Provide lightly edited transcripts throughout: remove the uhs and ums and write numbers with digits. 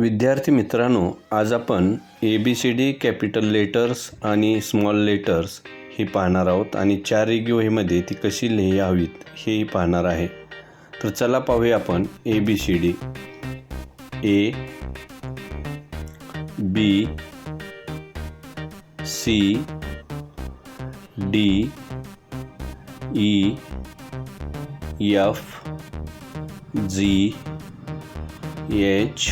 विद्यार्थी मित्रांनो, आज आपण ABCD कॅपिटल लेटर्स आणि स्मॉल लेटर्स हे पाहणार आहोत आणि चार रेघीवहीमध्ये ती कशी लिहावीत हेही पाहणार आहे. तर चला पाहूया आपण ABCD. A B C D E F G H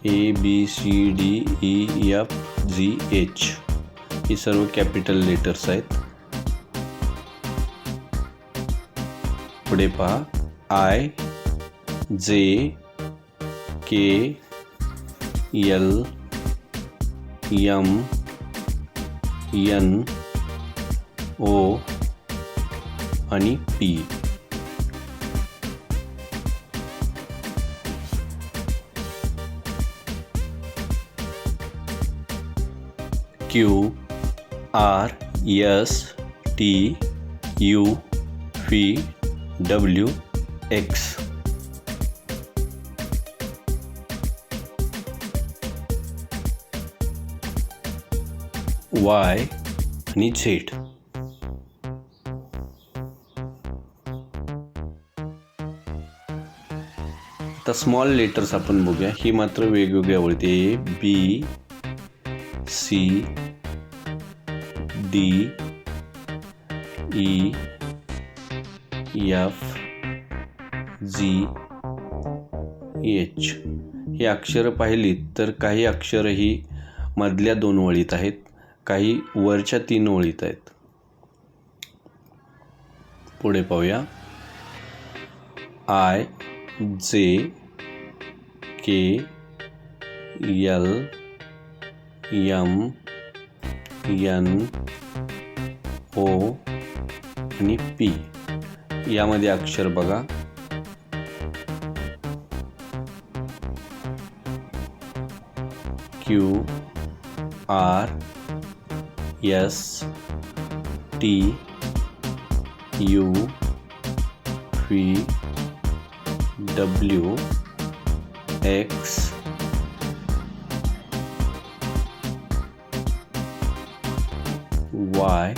A B C D E F G H ही सर्व कॅपिटल लेटर्स आहेत. पुढे पहा I J K L M N O आणि P. Q R S T U V W X. Y आणि Z. आता small letters आपण बघूया. ही मात्र वेगवेगळ्या आवडते. A B C D E F G H. ही अक्षरं पाहिलीत तर काही अक्षरं ही मधल्या दोन ओळीत आहेत, काही वरच्या तीन ओळीत आहेत. पुढे पाहूया I J K L M N O आणि P. यामध्ये अक्षर बघा. Q R S T U V W X Y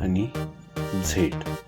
आणि Z.